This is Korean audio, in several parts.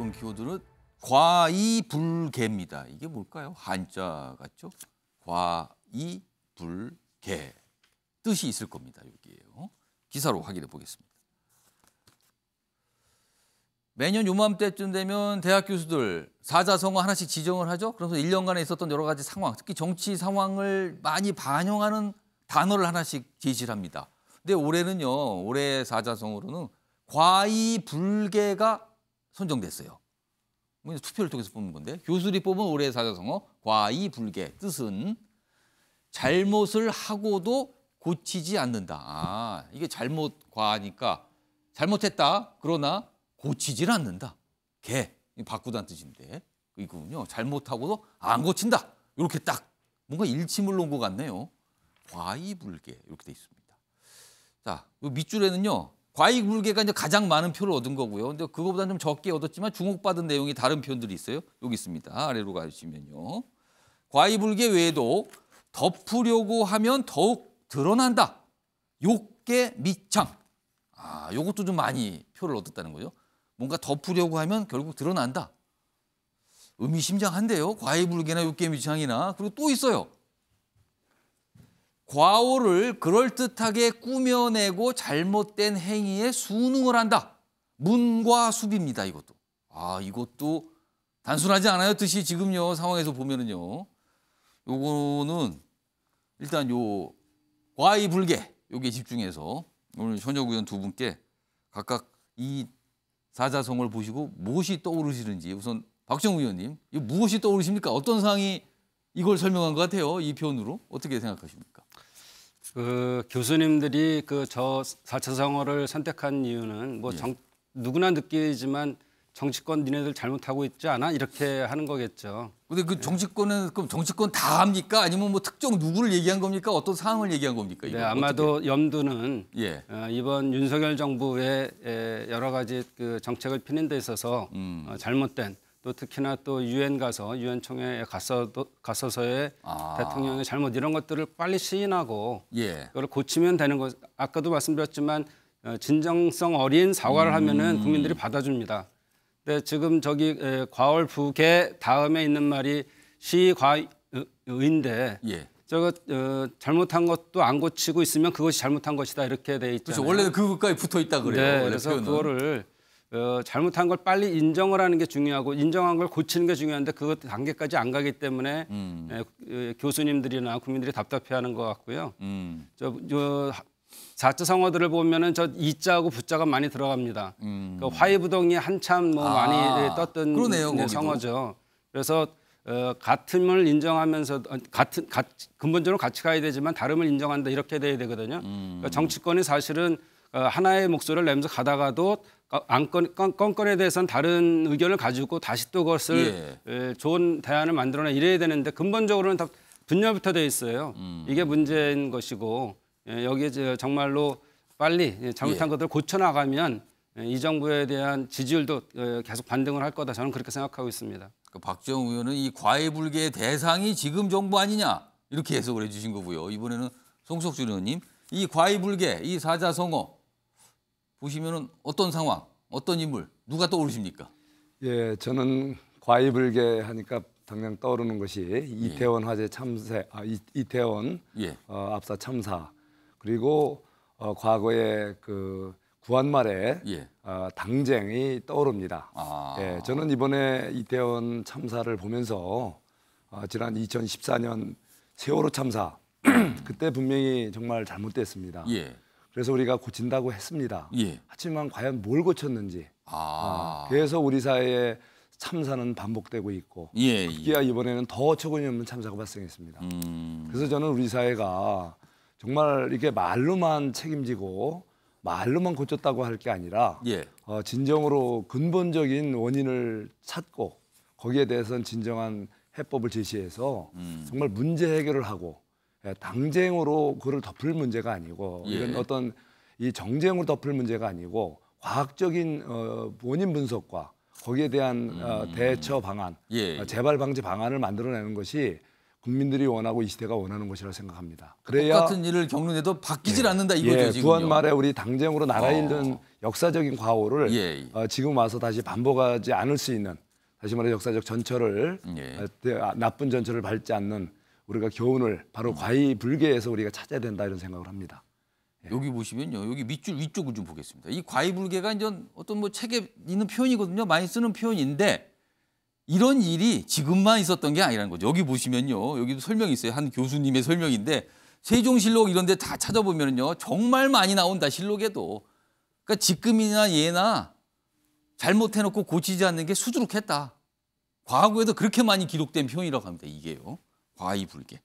배운 키워드는 과이불개입니다. 이게 뭘까요? 한자 같죠? 과이불개. 뜻이 있을 겁니다. 여기에요. 기사로 확인해 보겠습니다. 매년 요맘때쯤 되면 대학 교수들 사자성어 하나씩 지정을 하죠. 그래서 1년간에 있었던 여러 가지 상황, 특히 정치 상황을 많이 반영하는 단어를 하나씩 제시를 합니다. 근데 올해는요, 올해 사자성어로는 과이불개가 선정됐어요. 투표를 통해서 뽑는 건데 교수들이 뽑은 올해의 사자성어 과이불개. 뜻은 잘못을 하고도 고치지 않는다. 아, 이게 잘못 과니까 잘못했다. 그러나 고치질 않는다. 개. 바꾸다는 뜻인데 이거군요. 잘못하고도 안 고친다. 이렇게 딱 뭔가 일침을 놓은 것 같네요. 과이불개 이렇게 돼 있습니다. 자, 이 밑줄에는요. 과이불개가 이제 가장 많은 표를 얻은 거고요. 근데 그거보다는 좀 적게 얻었지만 주목받은 내용이 다른 표현들이 있어요. 여기 있습니다. 아래로 가시면요. 과이불개 외에도 덮으려고 하면 더욱 드러난다. 욕계 밑창. 아, 요것도 좀 많이 표를 얻었다는 거죠. 뭔가 덮으려고 하면 결국 드러난다. 의미심장한데요. 과이불개나 욕계 밑창이나. 그리고 또 있어요. 과오를 그럴듯하게 꾸며내고 잘못된 행위에 순응을 한다. 문과수비입니다. 이것도. 아, 이것도 단순하지 않아요. 뜻이 지금요 상황에서 보면은요. 요거는 일단 요 과이불개 요게 집중해서 오늘 현역 의원 두 분께 각각 이 사자성어를 보시고 무엇이 떠오르시는지 우선 박정우 의원님 이 무엇이 떠오르십니까? 어떤 상황이 이걸 설명한 것 같아요. 이 표현으로 어떻게 생각하십니까? 교수님들이 저 사자성어를 선택한 이유는 뭐 누구나 느끼지만 정치권 니네들 잘못하고 있지 않아? 이렇게 하는 거겠죠. 근데 그 정치권은 그럼 정치권 다 합니까? 아니면 뭐 특정 누구를 얘기한 겁니까? 어떤 상황을 얘기한 겁니까? 네, 아마도 어떻게? 염두는 이번 윤석열 정부의 여러 가지 그 정책을 피는 데 있어서 잘못된 또 특히나 또 유엔 가서 유엔 총회에 갔어서의 대통령의 잘못 이런 것들을 빨리 시인하고 그걸 고치면 되는 것. 아까도 말씀드렸지만 진정성 어린 사과를 하면은 국민들이 받아줍니다. 근데 지금 저기 과월부개 다음에 있는 말이 시과의인데 저거 잘못한 것도 안 고치고 있으면 그것이 잘못한 것이다 이렇게 돼 있잖아요. 그렇죠. 원래는 그것까지 붙어 있다 그래요. 네, 그래서 표현은. 그거를 잘못한 걸 빨리 인정을 하는 게 중요하고 인정한 걸 고치는 게 중요한데 그 단계까지 안 가기 때문에 교수님들이나 국민들이 답답해하는 것 같고요. 저 사자성어들을 보면은 저 이자하고 부자가 많이 들어갑니다. 그 화이부동이 한참 뭐 많이 떴던 그러네요, 성어죠. 그래서 같음을 인정하면서 근본적으로 같이 가야 되지만 다름을 인정한다 이렇게 돼야 되거든요. 그러니까 정치권이 사실은 하나의 목소리를 내면서 가다가도 건건에 대해서는 다른 의견을 가지고 다시 또 그것을 좋은 대안을 만들어내 이래야 되는데 근본적으로는 다 분열부터 돼 있어요. 이게 문제인 것이고 여기에 정말로 빨리 잘못한 것들을 고쳐나가면 이 정부에 대한 지지율도 계속 반등을 할 거다. 저는 그렇게 생각하고 있습니다. 박정우 의원은 이 과이불개의 대상이 지금 정부 아니냐 이렇게 해석을 해주신 거고요. 이번에는 송석준 의원님 이 과이불개 이 사자성어 보시면은 어떤 상황, 어떤 인물, 누가 떠오르십니까? 예, 저는 과이불개 하니까 당장 떠오르는 것이 이태원 화재 참사, 이태원 압사 참사 그리고 과거에 그 구한말에 당쟁이 떠오릅니다. 예, 저는 이번에 이태원 참사를 보면서 지난 2014년 세월호 참사 그때 분명히 정말 잘못됐습니다. 그래서 우리가 고친다고 했습니다. 하지만 과연 뭘 고쳤는지 그래서 우리 사회에 참사는 반복되고 있고 특히나 이번에는 더 어처구니 없는 참사가 발생했습니다. 그래서 저는 우리 사회가 정말 이렇게 말로만 책임지고 말로만 고쳤다고 할 게 아니라 진정으로 근본적인 원인을 찾고 거기에 대해서는 진정한 해법을 제시해서 정말 문제 해결을 하고 당쟁으로 그걸 덮을 문제가 아니고 이런 어떤 이 정쟁으로 덮을 문제가 아니고 과학적인 원인 분석과 거기에 대한 대처 방안, 재발 방지 방안을 만들어내는 것이 국민들이 원하고 이 시대가 원하는 것이라고 생각합니다. 그래야 똑같은 일을 겪는데도 바뀌질 않는다 이거죠 예, 지금요. 구한 말에 우리 당쟁으로 나라 잃는 역사적인 과오를 지금 와서 다시 반복하지 않을 수 있는, 다시 말해 역사적 전철을 나쁜 전철을 밟지 않는 우리가 교훈을 바로 과이불개에서 우리가 찾아야 된다 이런 생각을 합니다. 여기 보시면요, 여기 밑줄 위쪽을 좀 보겠습니다. 이 과이불개가 이제 어떤 뭐 책에 있는 표현이거든요, 많이 쓰는 표현인데 이런 일이 지금만 있었던 게 아니라는 거죠. 여기 보시면요, 여기도 설명이 있어요. 한 교수님의 설명인데 세종실록 이런 데 다 찾아보면요 정말 많이 나온다 실록에도. 그러니까 지금이나 예나 잘못해놓고 고치지 않는 게 수두룩했다. 과거에도 그렇게 많이 기록된 표현이라고 합니다. 이게요, 과이불개.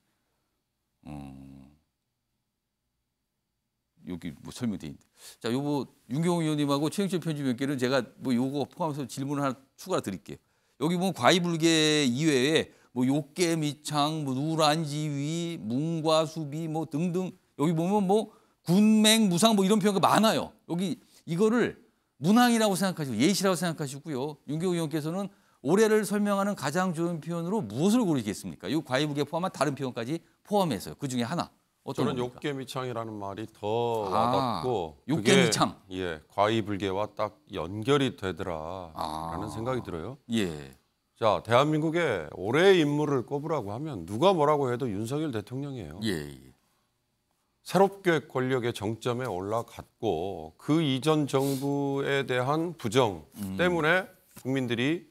여기 뭐 설명돼 있는데. 자, 요거 윤경호 의원님하고 최영철 편집위원께는 제가 뭐 요거 포함해서 질문을 하나 추가로 드릴게요. 여기 보면 과이불개 이외에 뭐 욕계미창, 뭐 누란지위, 뭉과수비 뭐 등등 여기 보면 뭐 군맹무상 뭐 이런 표현가 많아요. 여기 이거를 문항이라고 생각하시고 예시라고 생각하시고요. 윤경호 의원께서는 올해를 설명하는 가장 좋은 표현으로 무엇을 고르시겠습니까? 이 과이불개 포함한 다른 표현까지 포함해서요. 그 중에 하나. 저는 욕계미창이라는 말이 더 와닿고 욕계미창. 과이불개와 딱 연결이 되더라라는 생각이 들어요. 예. 자, 대한민국의 올해의 인물을 꼽으라고 하면 누가 뭐라고 해도 윤석열 대통령이에요. 예. 새롭게 권력의 정점에 올라갔고 그 이전 정부에 대한 부정 때문에 국민들이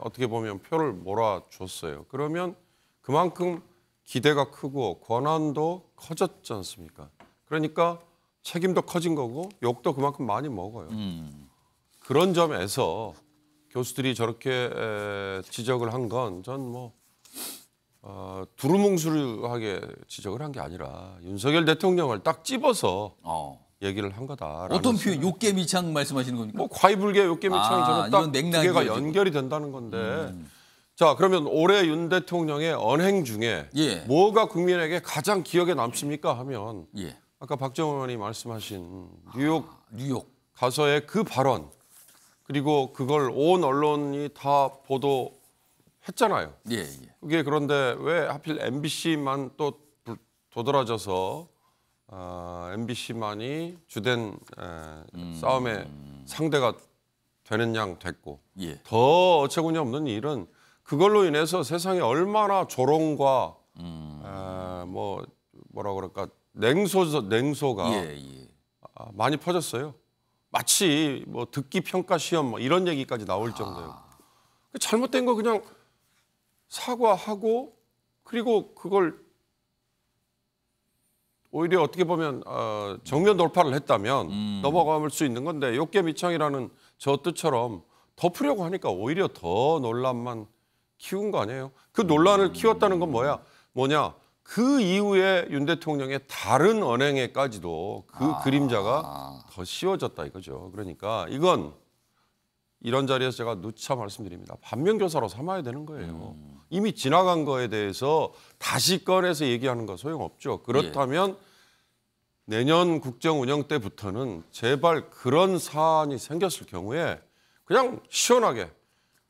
어떻게 보면 표를 몰아줬어요. 그러면 그만큼 기대가 크고 권한도 커졌지 않습니까? 그러니까 책임도 커진 거고 욕도 그만큼 많이 먹어요. 그런 점에서 교수들이 저렇게 지적을 한 건 전 뭐 두루뭉술하게 지적을 한 게 아니라 윤석열 대통령을 딱 집어서 얘기를 한 거다. 어떤 표현? 욕계미창 말씀하시는 겁니까? 뭐 과이불개, 욕계미창이 저는 딱 두 개가 연결이 된다는 건데. 자, 그러면 올해 윤 대통령의 언행 중에 뭐가 국민에게 가장 기억에 남습니까 하면 아까 박정원 의원이 말씀하신 뉴욕 가서의 그 발언, 그리고 그걸 온 언론이 다 보도했잖아요. 그게 그런데 왜 하필 MBC만 또 도드라져서 MBC만이 주된 싸움의 상대가 되는 양 됐고 더 어처구니 없는 일은 그걸로 인해서 세상에 얼마나 조롱과 뭐라 그럴까 냉소가 많이 퍼졌어요. 마치 뭐 듣기 평가 시험 뭐 이런 얘기까지 나올 정도예요. 잘못된 거 그냥 사과하고 그리고 그걸 오히려 어떻게 보면 정면 돌파를 했다면 넘어갈 수 있는 건데 욕계미창이라는 저 뜻처럼 덮으려고 하니까 오히려 더 논란만 키운 거 아니에요? 그 논란을 키웠다는 건 뭐냐? 그 이후에 윤 대통령의 다른 언행에까지도 그 그림자가 더 씌워졌다 이거죠. 그러니까 이건 이런 자리에서 제가 누차 말씀드립니다. 반면교사로 삼아야 되는 거예요. 이미 지나간 거에 대해서 다시 꺼내서 얘기하는 거 소용없죠. 그렇다면 내년 국정 운영 때부터는 제발 그런 사안이 생겼을 경우에 그냥 시원하게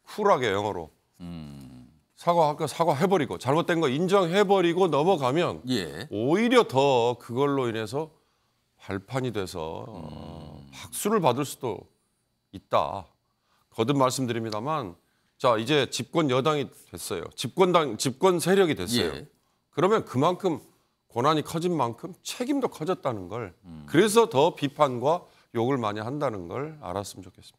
쿨하게 영어로 사과해버리고 잘못된 거 인정해버리고 넘어가면 오히려 더 그걸로 인해서 발판이 돼서 박수를 받을 수도 있다. 거듭 말씀드립니다만 자 이제 집권 여당이 됐어요. 집권 세력이 됐어요. 그러면 그만큼 권한이 커진 만큼 책임도 커졌다는 걸 그래서 더 비판과 욕을 많이 한다는 걸 알았으면 좋겠습니다.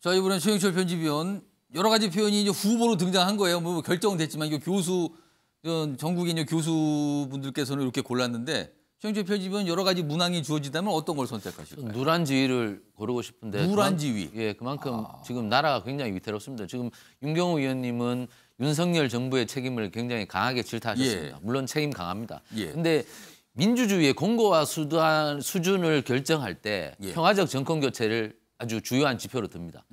자, 이번엔 최영철 편집위원 여러 가지 표현이 이제 후보로 등장한 거예요. 뭐 결정은 됐지만 이거 전국에 있는 교수분들께서는 이렇게 골랐는데 최영철 편집위원 여러 가지 문항이 주어지다면 어떤 걸 선택하실까요? 누란지위를 고르고 싶은데 누란지위. 그만큼 지금 나라가 굉장히 위태롭습니다. 지금 윤경호 의원님은 윤석열 정부의 책임을 굉장히 강하게 질타하셨습니다. 물론 책임 강합니다. 근데 민주주의의 공고와 수준을 결정할 때 평화적 정권 교체를 아주 주요한 지표로 듭니다.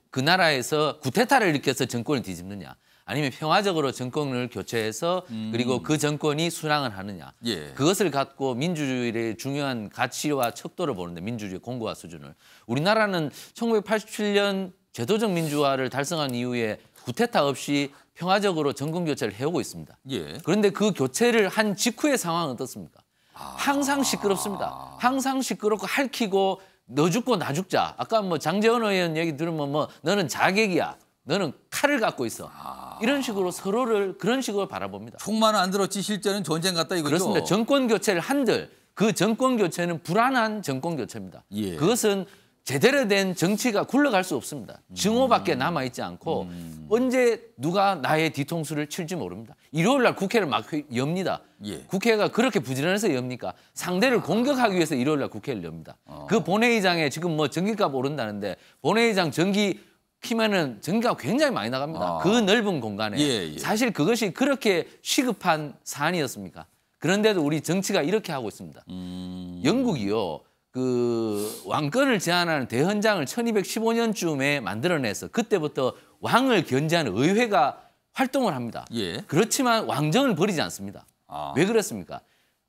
그 나라에서 구테타를 일으켜서 정권을 뒤집느냐 아니면 평화적으로 정권을 교체해서 그리고 그 정권이 순항을 하느냐 그것을 갖고 민주주의의 중요한 가치와 척도를 보는데 민주주의 공고화 수준을 우리나라는 1987년 제도적 민주화를 달성한 이후에 쿠데타 없이 평화적으로 정권 교체를 해오고 있습니다. 예. 그런데 그 교체를 한 직후의 상황은 어떻습니까? 항상 시끄럽습니다. 항상 시끄럽고 핥히고 너 죽고 나 죽자. 아까 뭐 장제원 의원 얘기 들으면 뭐 너는 자객이야. 너는 칼을 갖고 있어. 이런 식으로 서로를 그런 식으로 바라봅니다. 총만 안 들었지 실제는 전쟁 같다 이거죠. 그렇습니다. 정권 교체를 한들 그 정권 교체는 불안한 정권 교체입니다. 예. 그것은 제대로 된 정치가 굴러갈 수 없습니다. 증오밖에 남아있지 않고 언제 누가 나의 뒤통수를 칠지 모릅니다. 일요일 날 국회를 막 엽니다. 예. 국회가 그렇게 부지런해서 엽니까? 상대를 공격하기 위해서 일요일 날 국회를 엽니다. 그 본회의장에 지금 뭐 전기값 오른다는데 본회의장 전기 키면은 전기가 굉장히 많이 나갑니다. 그 넓은 공간에. 예. 사실 그것이 그렇게 시급한 사안이었습니까? 그런데도 우리 정치가 이렇게 하고 있습니다. 영국이요. 그 왕권을 제한하는 대헌장을 1215년쯤에 만들어내서 그때부터 왕을 견제하는 의회가 활동을 합니다. 예. 그렇지만 왕정을 버리지 않습니다. 왜 그렇습니까?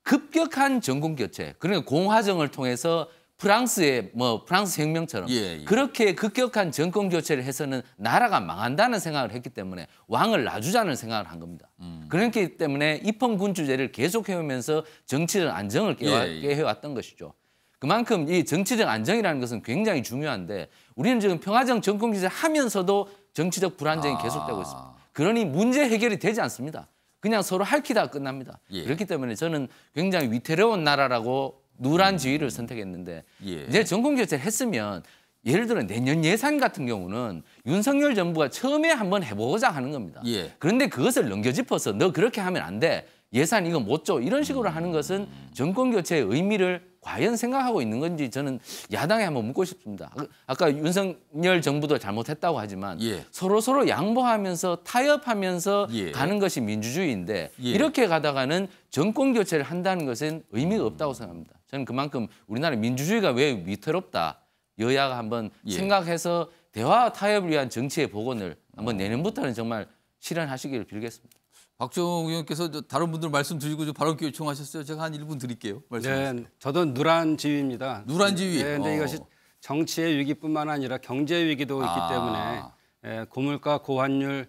급격한 정권 교체, 그러니까 공화정을 통해서 프랑스의 프랑스 혁명처럼 그렇게 급격한 정권 교체를 해서는 나라가 망한다는 생각을 했기 때문에 왕을 놔주자는 생각을 한 겁니다. 그렇기 때문에 입헌군주제를 계속 해오면서 정치적 안정을 깨해왔던 것이죠. 그만큼 이 정치적 안정이라는 것은 굉장히 중요한데 우리는 지금 평화적 정권 교체를 하면서도 정치적 불안정이 계속되고 있습니다. 그러니 문제 해결이 되지 않습니다. 그냥 서로 핥히다가 끝납니다. 그렇기 때문에 저는 굉장히 위태로운 나라라고 누란 지위를 선택했는데 이제 정권 교체를 했으면 예를 들어 내년 예산 같은 경우는 윤석열 정부가 처음에 한번 해보고자 하는 겁니다. 그런데 그것을 넘겨짚어서 너 그렇게 하면 안 돼. 예산 이거 못 줘. 이런 식으로 하는 것은 정권 교체의 의미를 과연 생각하고 있는 건지 저는 야당에 한번 묻고 싶습니다. 아까 윤석열 정부도 잘못했다고 하지만 서로 양보하면서 타협하면서 가는 것이 민주주의인데 이렇게 가다가는 정권 교체를 한다는 것은 의미가 없다고 생각합니다. 저는 그만큼 우리나라 민주주의가 왜 위태롭다. 여야가 한번 생각해서 대화와 타협을 위한 정치의 복원을 한번 내년부터는 정말 실현하시기를 빌겠습니다. 박정우 의원께서 다른 분들 말씀 드리고 발언 기회 요청하셨어요. 제가 한 1분 드릴게요. 네, 저도 누란 지위입니다. 누란 지위. 네, 근데 이것이 정치의 위기뿐만 아니라 경제 위기도 있기 때문에 고물가, 고환율,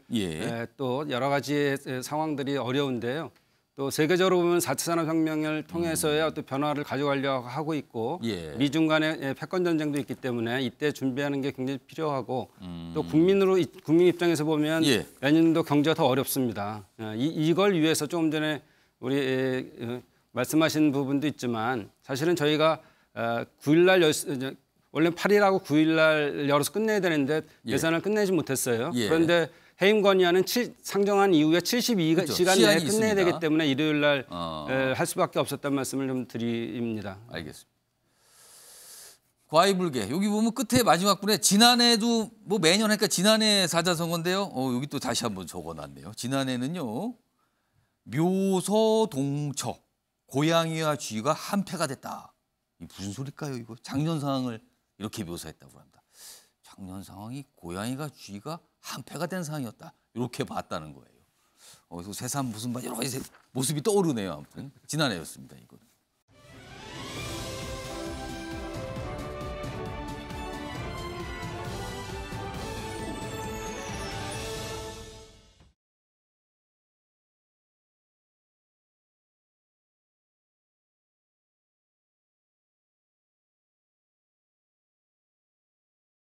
또 여러 가지 상황들이 어려운데요. 또 세계적으로 보면 4차 산업혁명을 통해서의 어떤 변화를 가져가려고 하고 있고 미중 간의 패권 전쟁도 있기 때문에 이때 준비하는 게 굉장히 필요하고 또 국민 입장에서 보면 내년도 경제가 더 어렵습니다. 이걸 위해서 조금 전에 우리 말씀하신 부분도 있지만 사실은 저희가 9일날 원래 8일하고 9일날 열어서 끝내야 되는데 예산을 끝내지 못했어요. 그런데 해임 건의안은 상정한 이후에 72시간 내에 끝내야 되기 때문에 일요일 날 할 수밖에 없었다는 말씀을 좀 드립니다. 알겠습니다. 과이불개. 여기 보면 끝에 마지막 분에 지난해도 뭐 매년 하니까 지난해 사자성어인데요. 여기 또 다시 한번 적어놨네요. 지난해는요. 묘서동처. 고양이와 쥐가 한패가 됐다. 이 무슨 소리일까요? 이거 작년 상황을 이렇게 묘사했다고 합니다. 작년 상황이 고양이가 쥐가 한패가 된 상황이었다. 이렇게 봤다는 거예요. 그래서 새삼 무슨 여러 가지 모습이 떠오르네요. 아무튼 지난해였습니다. 이거는.